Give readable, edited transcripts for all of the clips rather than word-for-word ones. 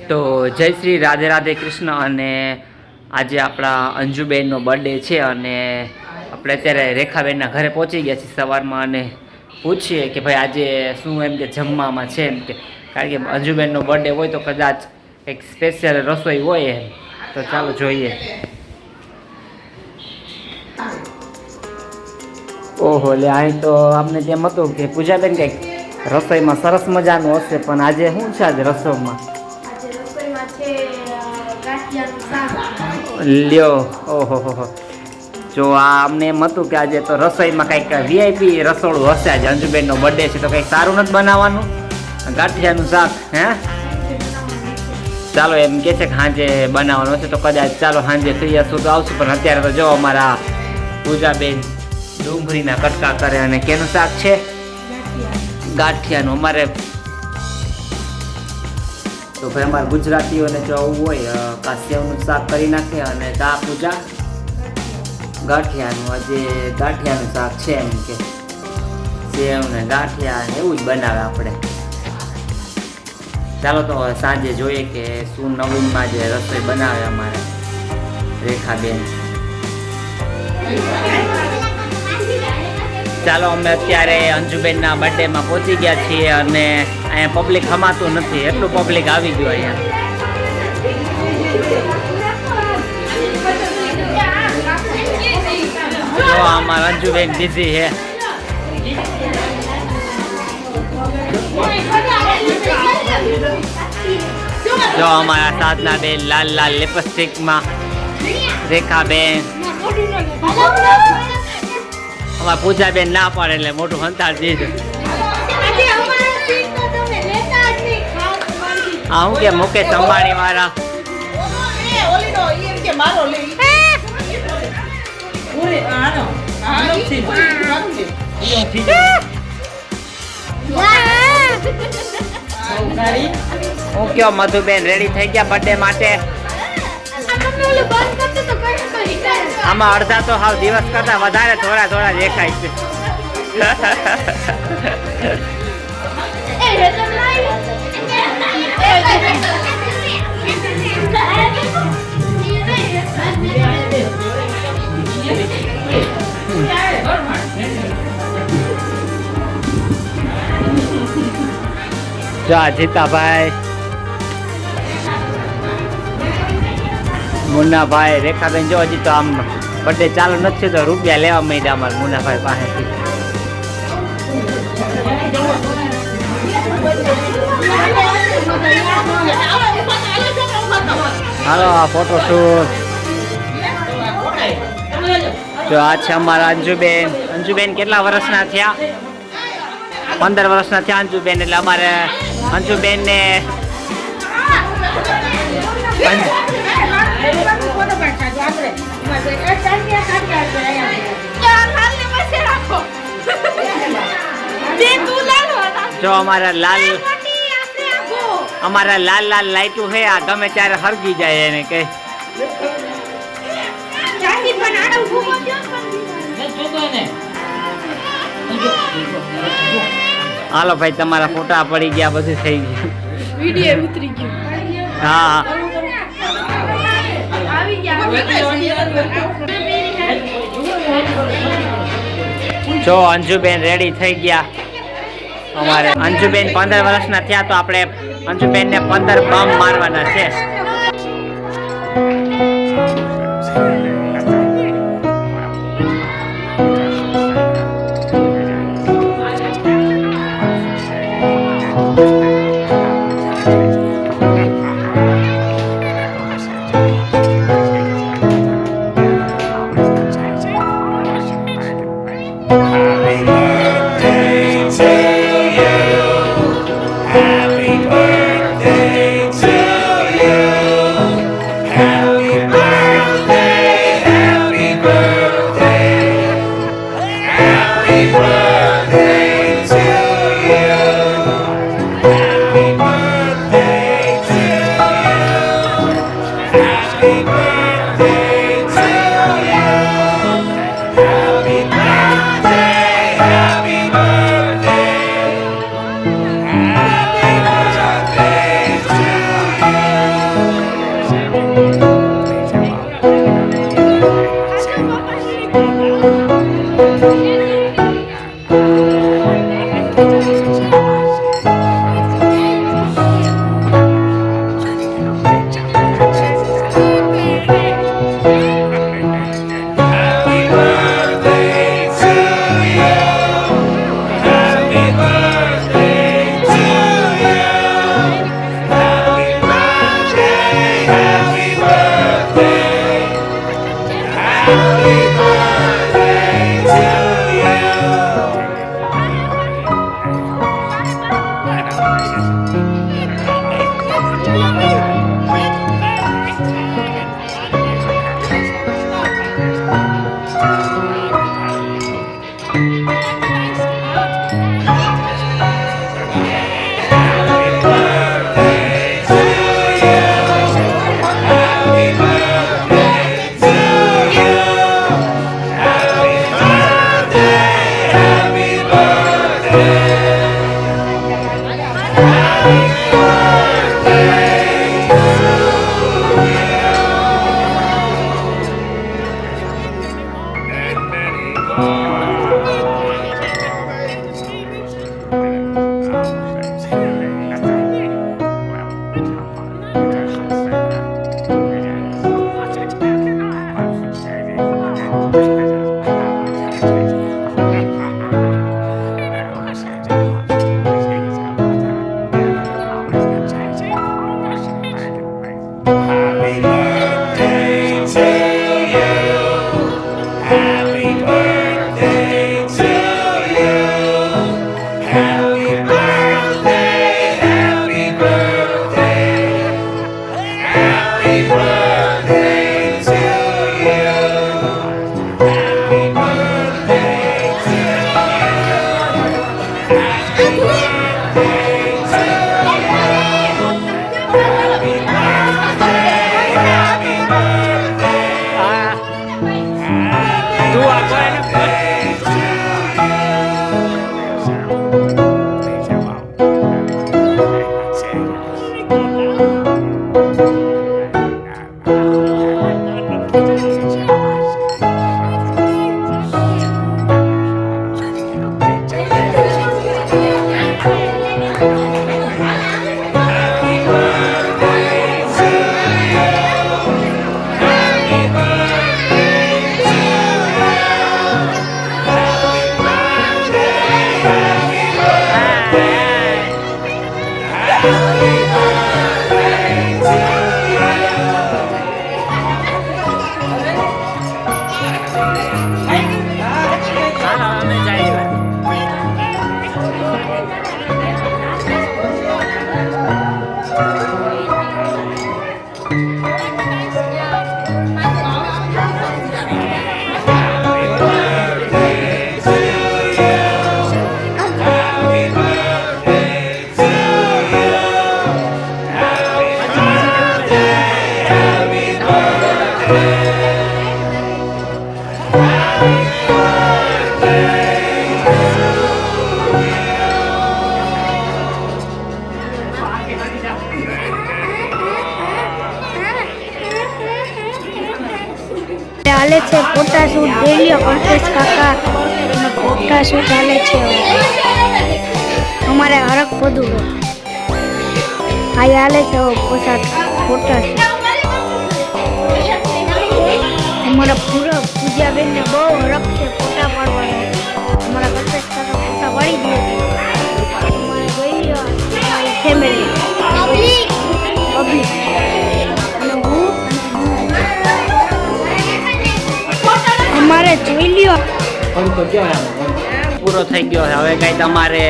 તો જય શ્રી રાધે રાધે કૃષ્ણ. અને આજે આપણા અંજુબેનનો બર્થડે છે અને આપણે અત્યારે રેખાબેનના ઘરે પહોંચી ગયા છીએ સવારમાં અને પૂછીએ કે ભાઈ આજે શું એમ કે જમવામાં છે એમ કે, કારણ કે અંજુબેનનો બર્થડે હોય તો કદાચ એક સ્પેશિયલ રસોઈ હોય એમ. તો ચાલો જોઈએ. ઓહો, લે અહીં તો આપણે તેમ હતું કે પૂજાબેન કંઈક રસોઈમાં સરસ મજાનું હશે, પણ આજે શું છે આજે રસોઈમાં? લ્યો, ઓહો હો. જો આ અમને એમ હતું કે આજે તો રસોઈમાં કંઈક વીઆઈપી રસોડું હશે. આજે અંજુબેનનો બર્થડે છે તો કંઈક સારું નથી બનાવવાનું? ગાંઠિયાનું શાક હે? ચાલો એમ કે છે કે સાંજે બનાવવાનું હશે તો કદાચ ચાલો સાંજે ફ્રી હશું તો આવશું. પણ અત્યારે તો જો અમારા પૂજાબેન ડુંગળીના કટકા કરે. અને કેનું શાક છે? ગાંઠિયાનું. અમારે તો ભાઈ અમારા ગુજરાતીઓને જો આવું હોય કા સેવનું શાક કરી નાખે અને કા પૂજા ગાંઠિયાનું. આજે ગાંઠિયાનું શાક છે એમ કે સેવ ને ગાંઠિયા ને એવું જ બનાવે આપણે. ચાલો તો સાંજે જોઈએ કે શું નવીનમાં જે રસોઈ બનાવે અમારે રેખાબેન. ચાલો અમે અત્યારે અંજુબેનના બર્થડેમાં પહોંચી ગયા છીએ અને અહીંયા પબ્લિક ખમાતું નથી, એટલું પબ્લિક આવી ગયું અહીંયા. જો અમારા અંજુબેન બિઝી છે. જો અમારા સાધના બેન લાલ લાલ લિપસ્ટિકમાં, રેખાબેન. અમારા પૂજાબેન ના પાડે એટલે મોટું હંતાળ દીધું. હા હું કે મુકેશ અંબાણી વાળા હું કયો મધુબેન રેડી થઈ ગયા બર્થડે માટે? આમાં અડધા તો હાવ દિવસ કરતા વધારે થોડા થોડા દેખાય છે. જા જીતાભાઈ, મુન્નાભાઈ, રેખાબેન. જો હજી તો આમ બર્થડે ચાલુ નથી તો રૂપિયા લેવા માંડ્યા અમારા મુન્નાભાઈ પાસેથી. હાલો આ ફોટોશૂટ. જો આ છે અમારા અંજુબેન. અંજુબેન કેટલા વર્ષના થયા? 15 વર્ષના થયા અંજુબેન. એટલે અમારે અંજુબેન ને જો અમારા લાલ લાલ લાઈટું છે આ ગમે ત્યારે હરગી જાય એને કઈ. હાલો ભાઈ તમારા ફોટા પડી ગયા, બધું થઈ ગયું, વિડિયો ઉતરી ગયું. હા જો અંજુબેન રેડી થઈ ગયા. અમારે અંજુબેન 15 વર્ષના થયા તો આપણે અંજુબેનને 15 બમ મારવાના છે. Happy birthday to you. Happy birthday. હાલે છે ફોટાશૂટ ડેલીઓ કલ્પેશ કાકા ફોટાશૂટ હાલે છે અમારે હરક બધું હાઈ હાલે છે ફોટાશૂટ અમારા પૂજાબેન ને બહુ હરક છે ફોટા પાડવાનો અમારા કલ્પેશ કાકા ફોટા પાડી દે અમારે ડેલીઓ અમારી ફેમિલી પબ્લિક અમારે જોઈ લ્યો પૂરો થઈ ગયો છે. હવે કઈ તમારે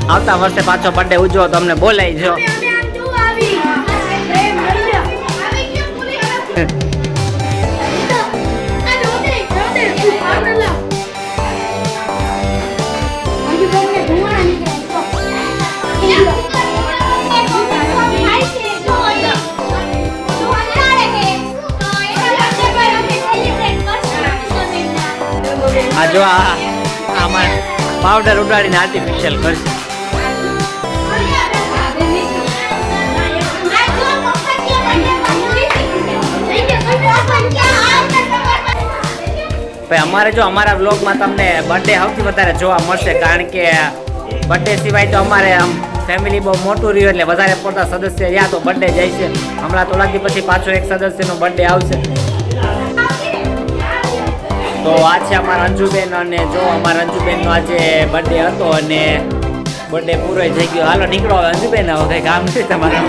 આવતા વર્ષે પાછો બર્થડે ઉજવો તો અમને બોલાવી જો. આ જો આમાં પાવડર ઉડાડીને આર્ટિફિશિયલ કરશે. અમારે જો અમારા બ્લોગમાં તમને બર્થડે સૌથી વધારે જોવા મળશે, કારણ કે બર્થડે સિવાય તો અમારે આમ ફેમિલી બહુ મોટું રહ્યું એટલે વધારે પડતા સદસ્ય રહ્યા તો બર્થડે જાય છે. હમણાં થોડાક પછી પાછો એક સદસ્યનો બર્થડે આવશે. તો આ છે અમારા અંજુબેન, અને જો અમારા અંજુબેનનો આજે બર્થડે હતો અને બર્થડે પૂરો થઈ ગયો. હાલો નીકળો હવે અંજુબેન, હવે કંઈ કામ નથી તમારા.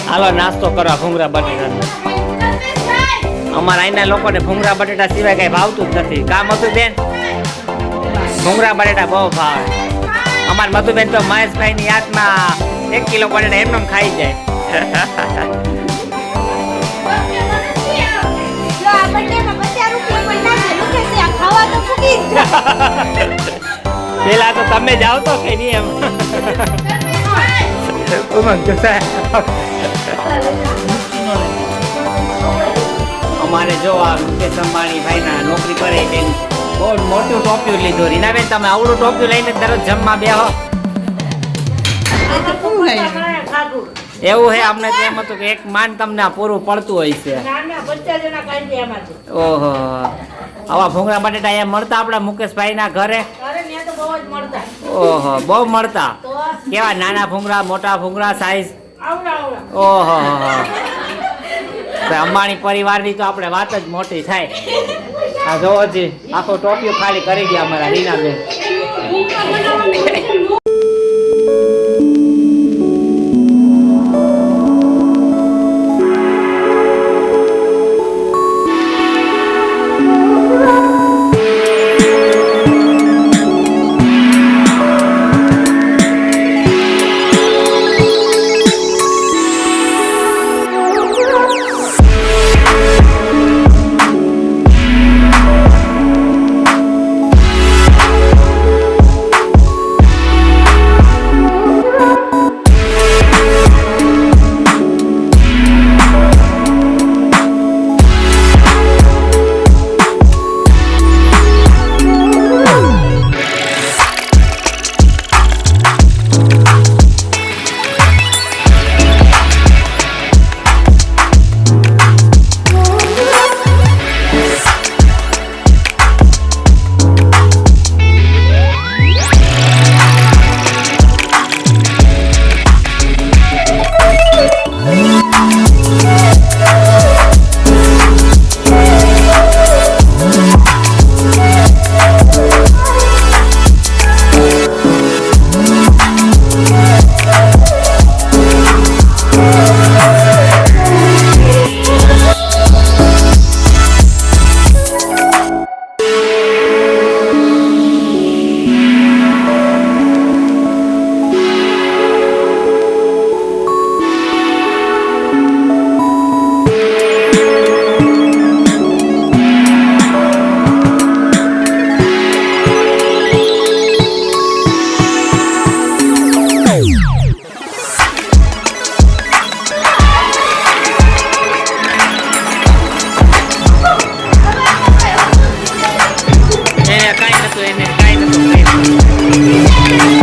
હાલો નાસ્તો કરવા ભૂંગળા બટેટા. અમારા અહીંના લોકોને ભૂંગળા બટેટા સિવાય કઈ ભાવતું જ નથી. કામ હતું બેન? ભૂંગળા બટેટા બહુ ભાવે. અમારા મધુબેન તો મહેશભાઈની યાદમાં 1 કિલો બટેટા એમને ખાઈ જાય. પેલા તો તમે જાઓ તો કે નહીં એમ. અમારે જો આ મુકેશ અંબાણી ભાઈના નોકરી કરે તેની બહુ મોટું ટોપિયું લીધું. રીનાબેન તમે આવડું ટોપિયું લઈને દરરોજ જમવા બેહો? એવું હે, અમને તો એમ હતું કે એક માન તમને પૂરું પડતું હોય છે. ઓહો, આવા ભૂંગળા બટેટા અહીંયા મળતા આપડા મુકેશભાઈ ના ઘરે? ઓહો, બહુ મળતા. કેવા નાના ભૂંગળા, મોટા ભૂંગળા, સાઈઝ? ઓહો, અંબાણી પરિવારની તો આપણે વાત જ મોટી થાય. આ જોવો જી આખો ટોપિયો ખાલી કરી ગયા અમારા રીનાબેન.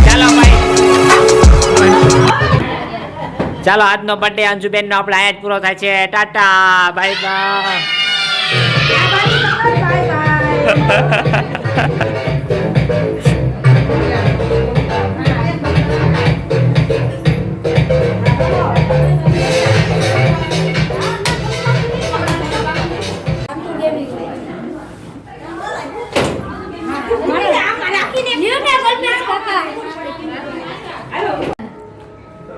ચાલો ભાઈ. ચાલો આજનો બર્થડે અંજુબેન નો આપણે અહીંયા જ પૂરો થાય છે. Tata bye bye.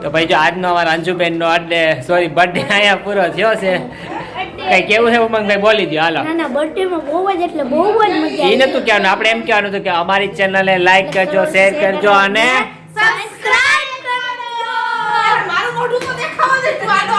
તો ભાઈ જો આજનો અમારા અંજુબેન નો બર્થડે અહીંયા પૂરો થયો છે. કઈ કેવું છે ઉમંગભાઈ બોલી દો હાલો. ના બર્થડે માં બહુ જ એટલે બહુ જ મજા એ નતું કહેવાનું, આપણે એમ કહેવાનું હતું કે અમારી ચેનલને લાઈક કરજો, શેર કરજો અને સબસ્ક્રાઇબ કરજો. મારું મોઢું તો દેખાવા દે તું આડો